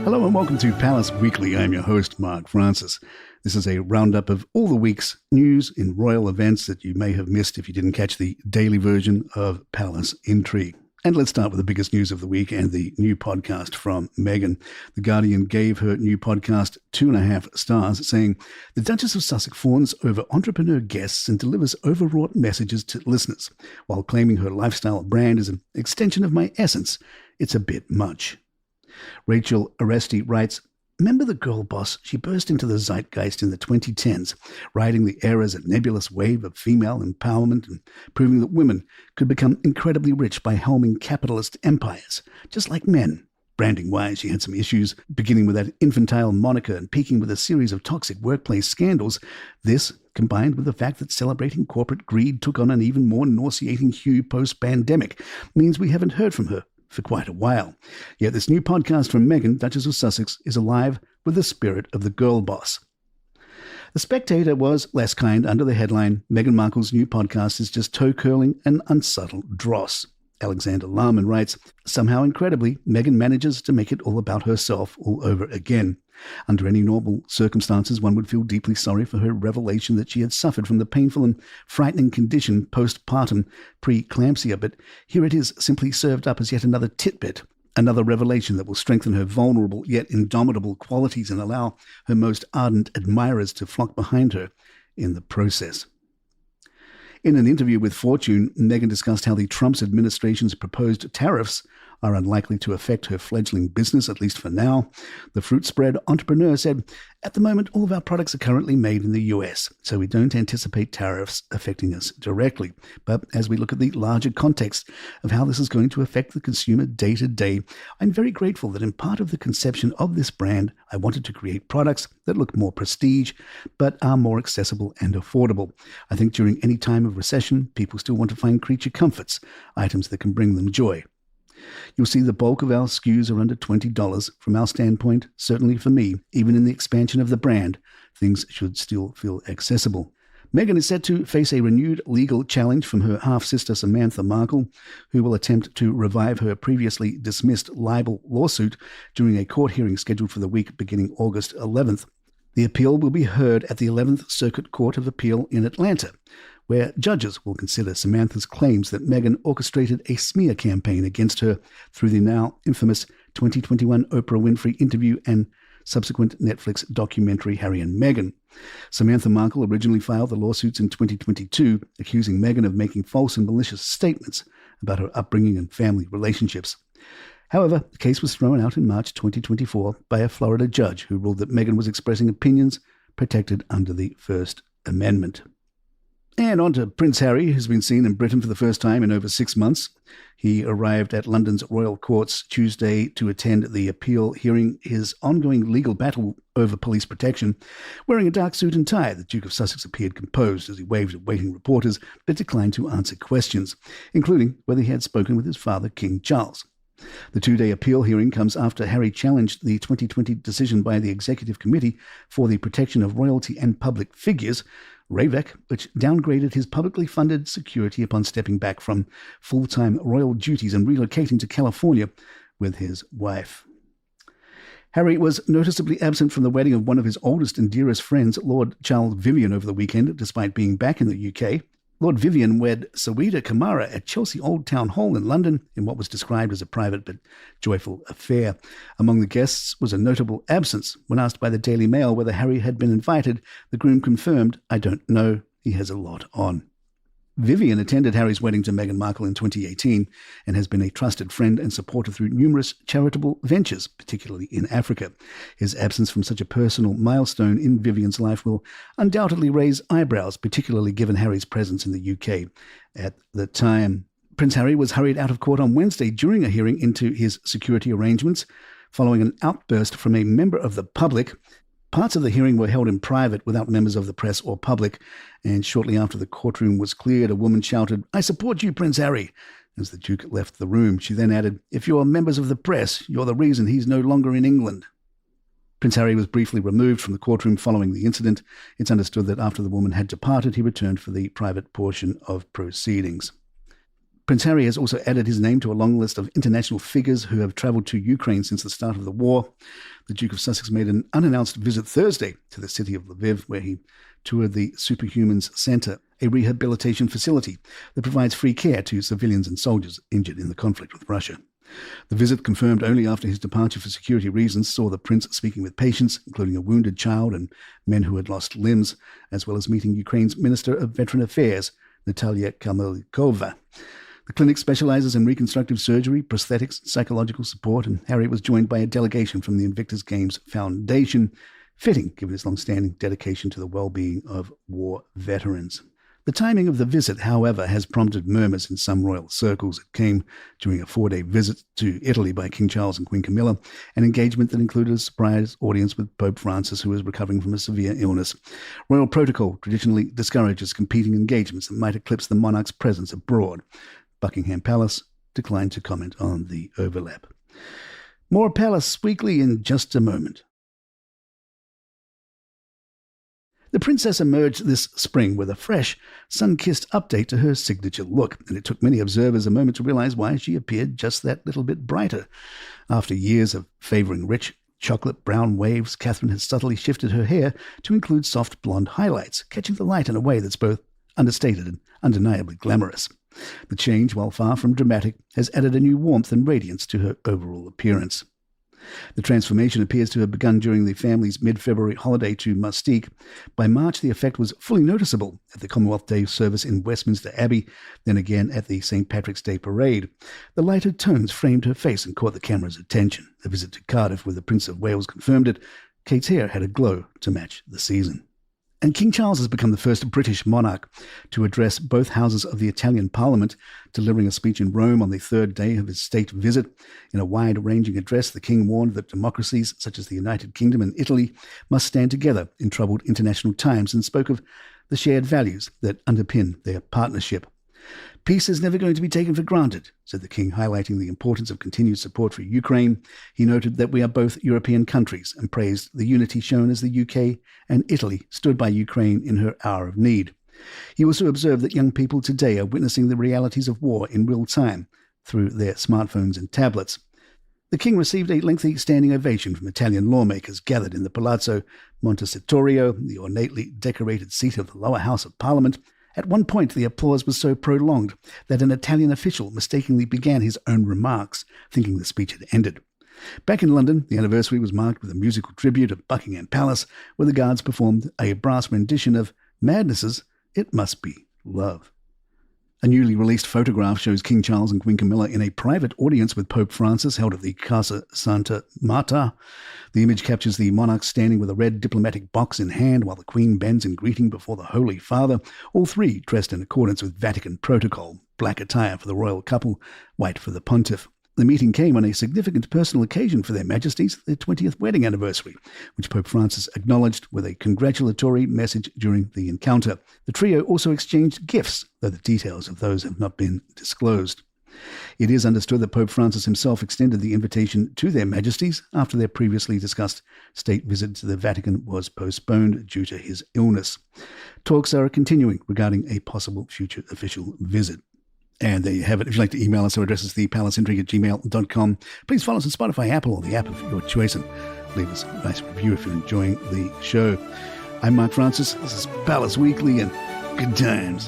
Hello and welcome to Palace Weekly. I'm your host, Mark Francis. This is a roundup of all the week's news in royal events that you may have missed if you didn't catch the daily version of Palace Intrigue. And let's start with the biggest news of the week and the new podcast from Meghan. The Guardian gave her new podcast 2.5 stars, saying, "The Duchess of Sussex fawns over entrepreneur guests and delivers overwrought messages to listeners, while claiming her lifestyle brand is an extension of my essence. It's a bit much." Rachel Aresti writes, "Remember the girl boss? She burst into the zeitgeist in the 2010s, riding the era's nebulous wave of female empowerment and proving that women could become incredibly rich by helming capitalist empires, just like men. Branding-wise, she had some issues, beginning with that infantile moniker and peaking with a series of toxic workplace scandals. This, combined with the fact that celebrating corporate greed took on an even more nauseating hue post-pandemic, means we haven't heard from her for quite a while. Yet this new podcast from Meghan, Duchess of Sussex, is alive with the spirit of the girl boss." The Spectator was less kind under the headline, "Meghan Markle's new podcast is just toe-curling and unsubtle dross." Alexander Larman writes, "Somehow incredibly, Meghan manages to make it all about herself all over again. Under any normal circumstances, one would feel deeply sorry for her revelation that she had suffered from the painful and frightening condition postpartum preeclampsia, but here it is simply served up as yet another tidbit, another revelation that will strengthen her vulnerable yet indomitable qualities and allow her most ardent admirers to flock behind her in the process." In an interview with Fortune, Meghan discussed how the Trump administration's proposed tariffs are unlikely to affect her fledgling business, at least for now. The fruit spread entrepreneur said, "At the moment, all of our products are currently made in the US, so we don't anticipate tariffs affecting us directly. But as we look at the larger context of how this is going to affect the consumer day to day, I'm very grateful that in part of the conception of this brand, I wanted to create products that look more prestige, but are more accessible and affordable. I think during any time of recession, people still want to find creature comforts, items that can bring them joy. You'll see the bulk of our SKUs are under $20. From our standpoint, certainly for me, even in the expansion of the brand, things should still feel accessible." Meghan is set to face a renewed legal challenge from her half-sister Samantha Markle, who will attempt to revive her previously dismissed libel lawsuit during a court hearing scheduled for the week beginning August 11th. The appeal will be heard at the 11th Circuit Court of Appeal in Atlanta, where judges will consider Samantha's claims that Meghan orchestrated a smear campaign against her through the now infamous 2021 Oprah Winfrey interview and subsequent Netflix documentary Harry and Meghan. Samantha Markle originally filed the lawsuits in 2022, accusing Meghan of making false and malicious statements about her upbringing and family relationships. However, the case was thrown out in March 2024 by a Florida judge who ruled that Meghan was expressing opinions protected under the First Amendment. And on to Prince Harry, who's been seen in Britain for the first time in over 6 months. He arrived at London's royal courts Tuesday to attend the appeal hearing his ongoing legal battle over police protection. Wearing a dark suit and tie, the Duke of Sussex appeared composed as he waved at waiting reporters, but declined to answer questions, including whether he had spoken with his father, King Charles. The 2-day appeal hearing comes after Harry challenged the 2020 decision by the Executive Committee for the Protection of Royalty and Public Figures, RAVEC, which downgraded his publicly funded security upon stepping back from full-time royal duties and relocating to California with his wife. Harry was noticeably absent from the wedding of one of his oldest and dearest friends, Lord Charles Vivian, over the weekend, despite being back in the UK. Lord Vivian wed Sawida Kamara at Chelsea Old Town Hall in London in what was described as a private but joyful affair. Among the guests was a notable absence. When asked by the Daily Mail whether Harry had been invited, the groom confirmed, "I don't know, he has a lot on." Vivian attended Harry's wedding to Meghan Markle in 2018 and has been a trusted friend and supporter through numerous charitable ventures, particularly in Africa. His absence from such a personal milestone in Vivian's life will undoubtedly raise eyebrows, particularly given Harry's presence in the UK at the time. Prince Harry was hurried out of court on Wednesday during a hearing into his security arrangements, following an outburst from a member of the public. Parts of the hearing were held in private without members of the press or public, and shortly after the courtroom was cleared, a woman shouted, "I support you, Prince Harry," as the Duke left the room. She then added, "If you're members of the press, you're the reason he's no longer in England." Prince Harry was briefly removed from the courtroom following the incident. It's understood that after the woman had departed, he returned for the private portion of proceedings. Prince Harry has also added his name to a long list of international figures who have travelled to Ukraine since the start of the war. The Duke of Sussex made an unannounced visit Thursday to the city of Lviv, where he toured the Superhumans Centre, a rehabilitation facility that provides free care to civilians and soldiers injured in the conflict with Russia. The visit, confirmed only after his departure for security reasons, saw the prince speaking with patients, including a wounded child and men who had lost limbs, as well as meeting Ukraine's Minister of Veteran Affairs, Natalia Kamelikova. The clinic specializes in reconstructive surgery, prosthetics, psychological support, and Harry was joined by a delegation from the Invictus Games Foundation, fitting given his long-standing dedication to the well-being of war veterans. The timing of the visit, however, has prompted murmurs in some royal circles. It came during a 4-day visit to Italy by King Charles and Queen Camilla, an engagement that included a surprise audience with Pope Francis, who was recovering from a severe illness. Royal protocol traditionally discourages competing engagements that might eclipse the monarch's presence abroad. Buckingham Palace declined to comment on the overlap. More Palace Weekly in just a moment. The princess emerged this spring with a fresh, sun-kissed update to her signature look, and it took many observers a moment to realize why she appeared just that little bit brighter. After years of favoring rich, chocolate brown waves, Catherine has subtly shifted her hair to include soft blonde highlights, catching the light in a way that's both understated and undeniably glamorous. The change, while far from dramatic, has added a new warmth and radiance to her overall appearance. The transformation appears to have begun during the family's mid-February holiday to Mustique. By March, the effect was fully noticeable at the Commonwealth Day service in Westminster Abbey, then again at the St. Patrick's Day parade. The lighter tones framed her face and caught the camera's attention. A visit to Cardiff, where the Prince of Wales confirmed it, Kate's hair had a glow to match the season. And King Charles has become the first British monarch to address both houses of the Italian Parliament, delivering a speech in Rome on the 3rd day of his state visit. In a wide-ranging address, the king warned that democracies such as the United Kingdom and Italy must stand together in troubled international times, and spoke of the shared values that underpin their partnership. Peace is never going to be taken for granted, said the king, highlighting the importance of continued support for Ukraine. He noted that we are both European countries and praised the unity shown as the UK and Italy stood by Ukraine in her hour of need. He also observed that young people today are witnessing the realities of war in real time through their smartphones and tablets. The king received a lengthy standing ovation from Italian lawmakers gathered in the Palazzo Montecitorio, the ornately decorated seat of the lower house of Parliament. At one point, the applause was so prolonged that an Italian official mistakenly began his own remarks, thinking the speech had ended. Back in London, the anniversary was marked with a musical tribute at Buckingham Palace, where the guards performed a brass rendition of Madness's It Must Be Love. A newly released photograph shows King Charles and Queen Camilla in a private audience with Pope Francis held at the Casa Santa Marta. The image captures the monarch standing with a red diplomatic box in hand while the Queen bends in greeting before the Holy Father, all three dressed in accordance with Vatican protocol: black attire for the royal couple, white for the pontiff. The meeting came on a significant personal occasion for their Majesties, their 20th wedding anniversary, which Pope Francis acknowledged with a congratulatory message during the encounter. The trio also exchanged gifts, though the details of those have not been disclosed. It is understood that Pope Francis himself extended the invitation to their Majesties after their previously discussed state visit to the Vatican was postponed due to his illness. Talks are continuing regarding a possible future official visit. And there you have it. If you'd like to email us, our address is thepalaceintrigue@gmail.com. Please follow us on Spotify, Apple, or the app of your choice, and leave us a nice review if you're enjoying the show. I'm Mark Francis. This is Palace Weekly, and good times.